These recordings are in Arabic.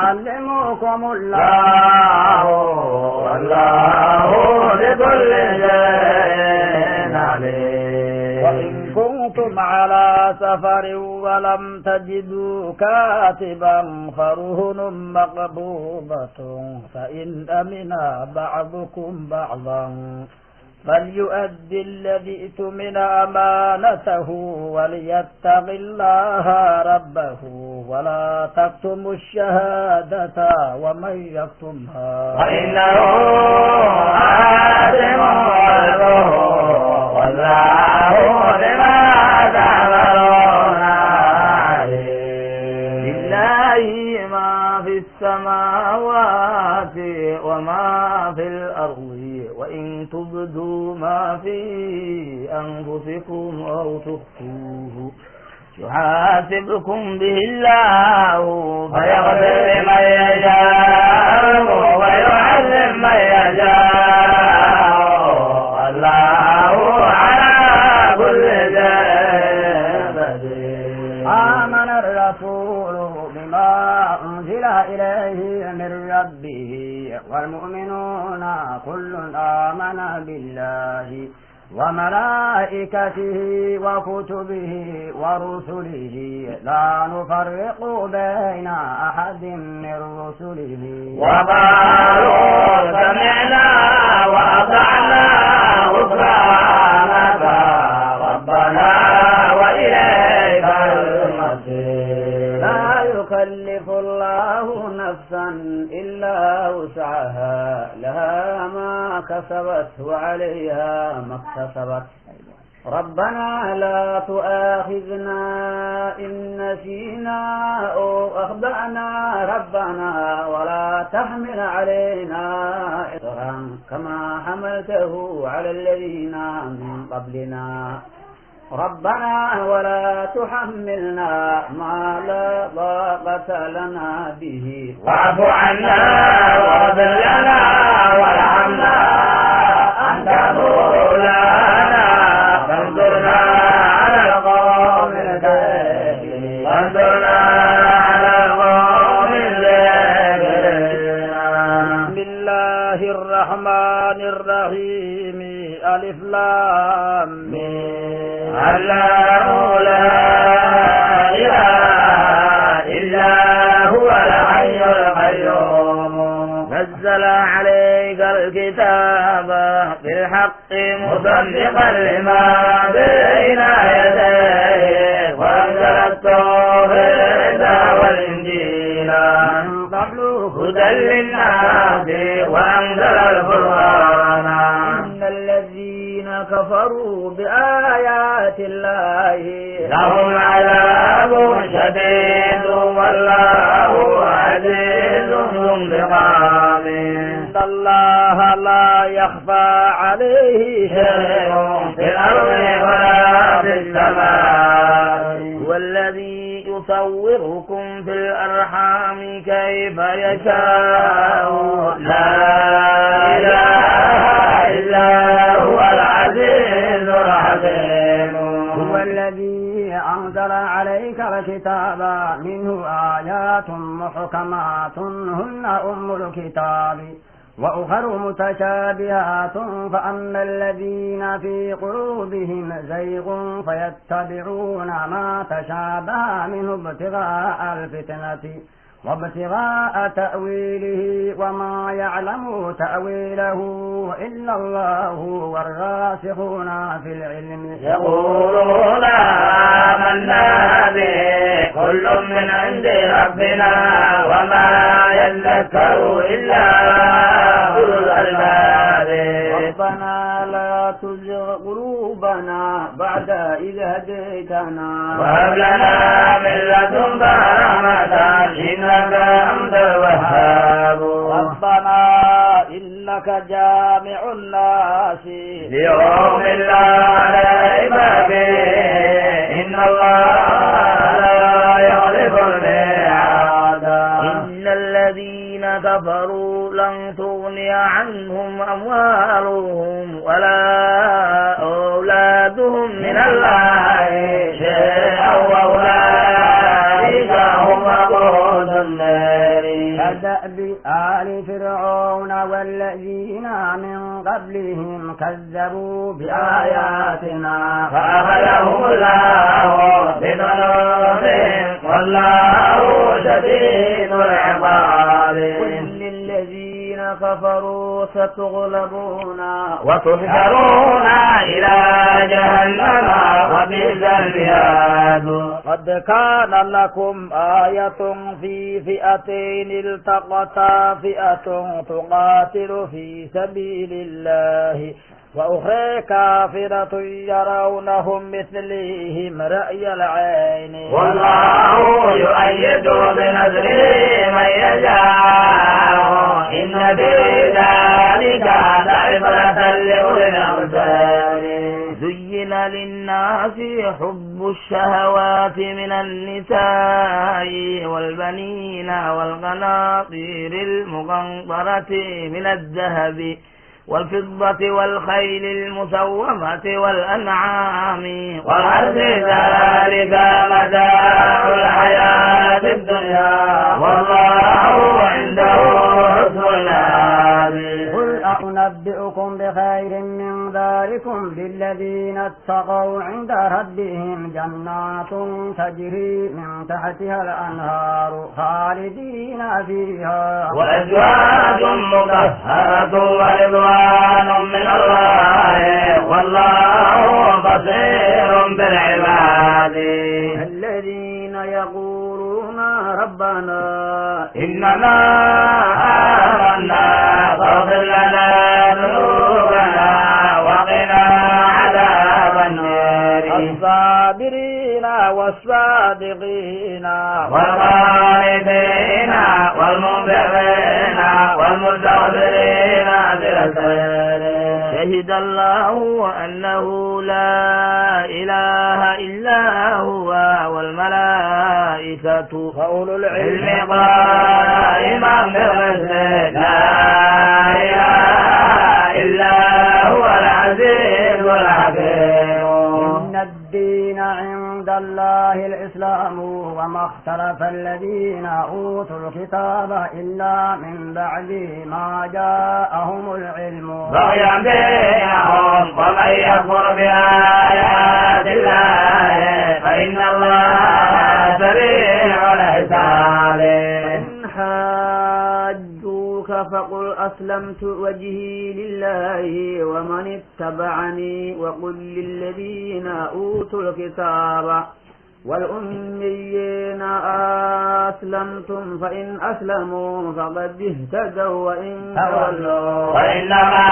يعلمكم الله والله بكل شيء عليم. وإن كنتم على سفر ولم تجدوا كاتبا فرهن مقبوضة فإن أمن بعضكم بعضا فليؤدي الذي اؤتمن أمانته وليتق الله ربه ولا تكتموا الشهادة ومن يكتمها فإنه آثم قلبه والله بما تعملون عليم. لله ما في السماوات وما في الأرض وإن تبدوا ما في أنفسكم أو تخفوه يحاسبكم به الله فيغفر لمن يشاء ويعذب من يشاء والله على كل شيء قدير. آمن الرسول بما أنزل إليه من ربه والمؤمنون كل آمن بالله وملائكته وكتبه ورسله لا نفرق بين أحد من رسله وقالوا سمعنا وأطعنا غفرانك ربنا وإليك المصير. لا يكلف الله نفسا إلا وسعها لها ما كسبت وعليها ما اكتسبت ربنا لا تؤاخذنا إن نسينا أو أخطأنا ربنا ولا تحمل علينا إصرا كما حملته على الذين من قبلنا ربنا ولا تحملنا ما لا طاقة لنا به واعف عنا واغفر لنا وارحمنا أنت مولانا فانصرنا على القوم الكافرين. بسم الله الرحمن الرحيم ألف لام ميم الله لا إله إلا هو الحي القيوم نزل عليك الكتاب بالحق مصدقا لما بين يديه وأنزل التوراة والإنجيل من قبل هدى للناس وأنزل القرآن. إن الذين كفروا بآيات الله لهم عذاب شديد والله عزيز ذو انتقام. إن الله لا يخفى عليه شيء في الأرض ولا في السماء. هو الذي يصوركم في الأرحام كيف يشاء لا إله إلا هو العزيز الحكيم. هو الذي أنزل عليك الكتاب منه آيات محكمات هن أم الكتاب وأخر متشابهات فأما الذين في قلوبهم زيغ فيتبعون ما تشابه منه ابتغاء الفتنة وابتغاء تأويله وما يعلم تأويله إلا الله والراسخون في العلم يقولون آمنا به كل من عند ربنا وما يذكر إلا أولو الألباب. ربنا لا تزغ قلوبنا بعد إذ هديتنا وهب لنا من لدنك رحمة إنك أنت الوهاب. ربنا إنك جامع الناس ليوم لا ريب فيه إن الله لا يخلف الميعاد. إن الذين كفروا لن تغني عنهم أموالهم ولا أولادهم من الله شيئا وأولئك هم وقود النار كدأب آل فرعون والذين من قبلهم كذبوا بآياتنا فأخذهم الله بذنوبهم والله شديد العقاب قل للذين كفروا ستغلبون وتحشرون إلى جهنم وبئس المهاد قد كان لكم آية في فئتين التقتا فئة تقاتل في سبيل الله وأخرى كافرة يرونهم مثليهم رأي العين والله يؤيد بنصره من يشاء إن في ذلك لعبرة لأولي الأبصار زين للناس حب الشهوات من النساء والبنين والقناطير المقنطرة من الذهب والفضة والخيل المسومة والأنعام والأرض ذلك متاع الحياة الدنيا والله عنده حسن المآب قل أنبئكم بخير من ذلكم للذين اتقوا عند ربهم جنات تجري من تحتها الأنهار خالدين فيها وأزواج مطهرة ورضوان من الله والله بصير بالعباد الذين يقولون ربنا إننا آمنا فاغفر لنا ذنوبنا وقنا عذاب النار الصابرين والصادقين والقانتين والمنفقين والمستغفرين بالأسرار شهد الله أنه لا إله إلا هو والملائكة وأولو العلم علم قائما بالقسط لا إله إلا هو العزيز الحكيم إن الدين عند الله الإسلام وما اختلف الذين أوتوا الكتاب إلا من بعد ما جاءهم العلم بغيا بينهم ومن يكفر بآيات الله فإن الله سريع الحساب إن حاجوك فقل أسلمت وجهي لله ومن اتبعني وقل للذين أوتوا الكتاب والأميين أسلمتم فإن أسلموا فقد اهتدوا وإن تولوا وإنما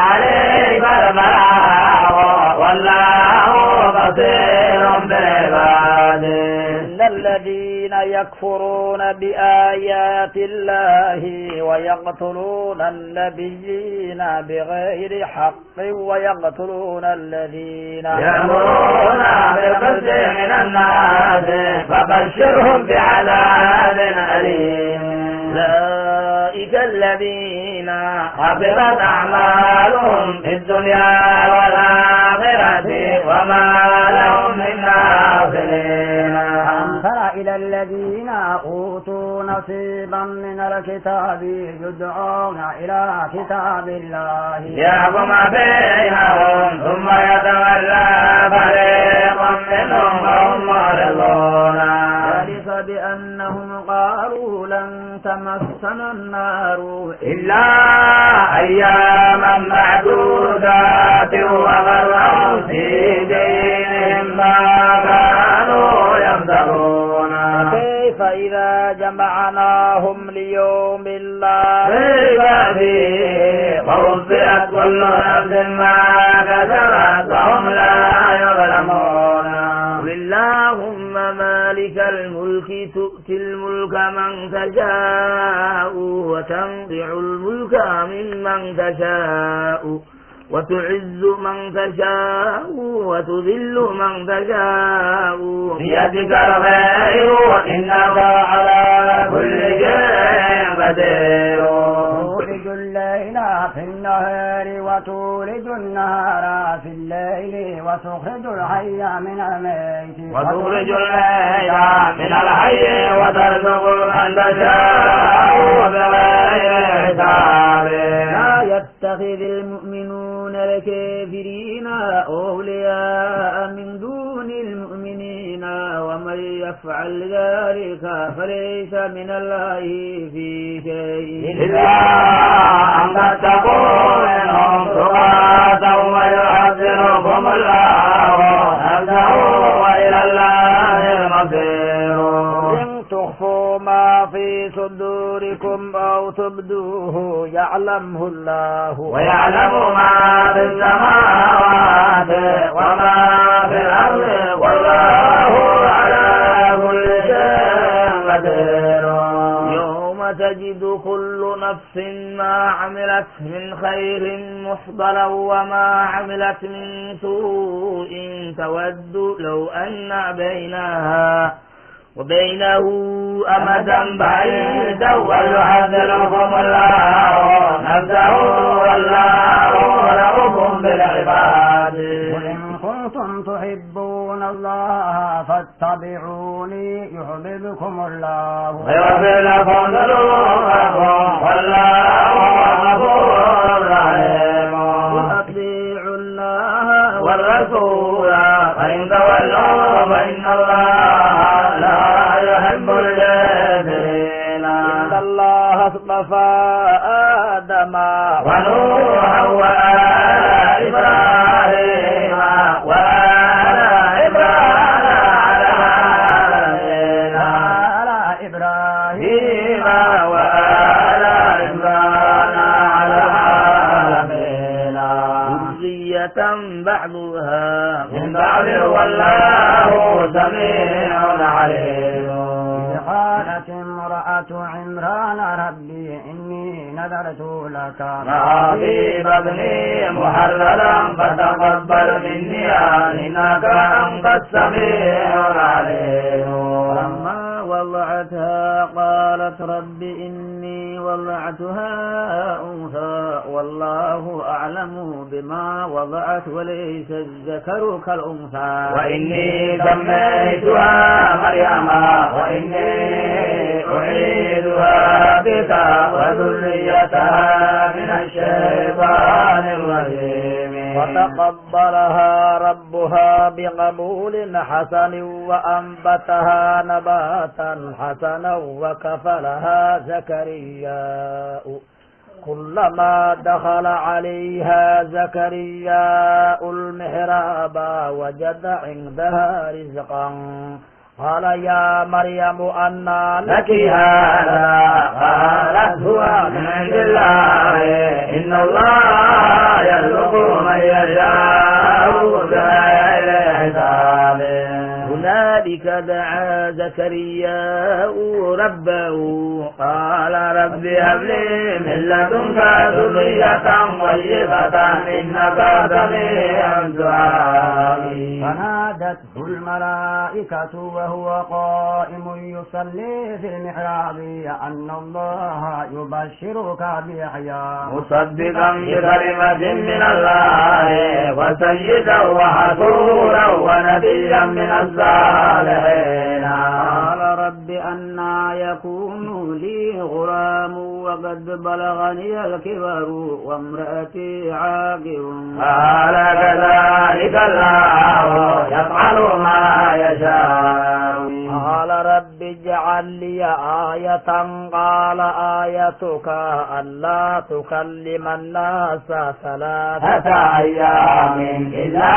عليك البلاغ والله بصير بالعباد إن الذين يكفرون بآيات الله ويقتلون النبيين بغير حق ويقتلون الذين يأمرون بالقسط من الناس فبشرهم بعذاب أليم أولئك الذين حبطت أعمالهم في الدنيا والآخرة وما لهم من ناصرين تر إلى الذين أوتوا نصيبا من الكتاب يدعون إلى كتاب الله يحكم بينهم ثم يتولى فريق منهم وهم معرضون ذلك بأنهم قالوا لن تمسنا النار إلا أياما معدودات وغرهم في دينهم ما كانوا يمترون كيف إذا جمعناهم ليوم لا ريب فيه ووفيت كل نفس ما كسبت وهم لا يظلمون قل اللهم مالك الملك تؤتي الملك من تشاء وتنزع الملك ممن تشاء وتعز من تشاء وتذل من تشاء بيدك الخير إنك على كل شيء قدير تولج الليل في النهار تولج النهار في الليل وتخرج الحي من الميت وتخرج الليل من الحي وترزق من تشاء بغير حساب. لا يتخذ المؤمنون الكافرين أولياء من دون المؤمنين ومن يفعل ذلك فليس من الله في شيء إلا أن تتقوا منهم تقاة ويحذركم الله نفسه وإلى الله المصير. إن تخفوا ما في صدوركم أو تبدوه يعلمه الله ويعلم ما في السماوات وما في الأرض والله على كل شيء قدير. يوم تجد كل نفس ما عملت من خير محضرا وما عملت من سوء تود لو أن بينها وبينه أمدا بعيدا ويحذركم الله نفسه والله رؤوف بالعباد. وإن كنتم تحبون الله فاتبعوني يحببكم الله ويغفر لكم ذنوبكم والله غفور رحيم. وأطيعوا الله والرسول فإن تولوا فإن الله لا يحب الكافرين. إن الله اصطفى آدم ونوحا وآل إبراهيم وآل عمران على إبراهيم وآل عمران على العالمين. ذرية بعضها من بعد والله سميع عليم. قالت امرأة عمران ربي إني نذرت لك ما في بطني محررا فتقبل مني إنك أنت السميع العليم. لما وضعتها قالت رب إني وضعتها أنثى والله أعلم بما وضعت وليس الذكر كالأنثى وإني سميتها مريم وإني أعيدها بك وذريتها من الشيطان الرجيم. وتقبلها ربها بقبول حسن وأنبتها نباتا حسنا وكفلها زكريا كلما دخل عليها زكريا المحراب وجد عندها رزقا قال يا مريم أنى لك هذا قالت هو من عند الله إن الله يرزق من يشاء بغير حساب. هنالك دعا زكريا ربه قال رب هب لي من لدنك ذرية طيبة إنك سميع الدعاء. فنادته الملائكة وهو قائم يصلي في المحراب أن الله يبشرك بيحيى مصدقا بكلمة من الله وسيدا وحصورا ونبيا من الصالحين. قال رب أنى يكون لي غلام وقد بلغني الكبر وامرأتي عاقر قال كذلك الله يفعل ما يشاء. قال رب اجعل لي آية قال آيتك ألا تكلم الناس 3 أيام إلا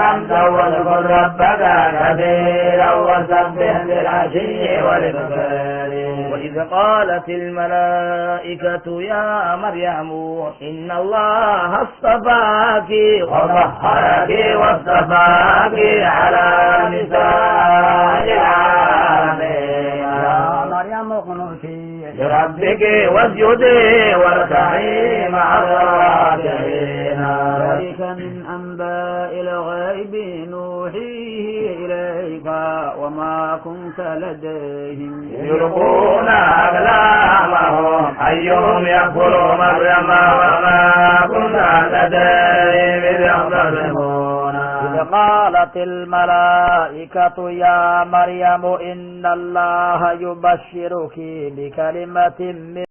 رمزا واذكر ربك كثيرا وسبح بالعشي والإبكار. وإذ قالت الملائكة يا مريم إن الله اصطفاك وطهرك واصطفاك على نساء العالمين. يا مريم اقنتي لربك واسجدي واركعي مع الراكعين. ذلك من أنباء الغيب نوحيه إليك وما كنت لديهم يلقون أقلامهم أيهم يكفر مريم وما كنا ندري إذ يختصمون إذ قالت الملائكة يا مريم إن الله يبشرك بكلمة من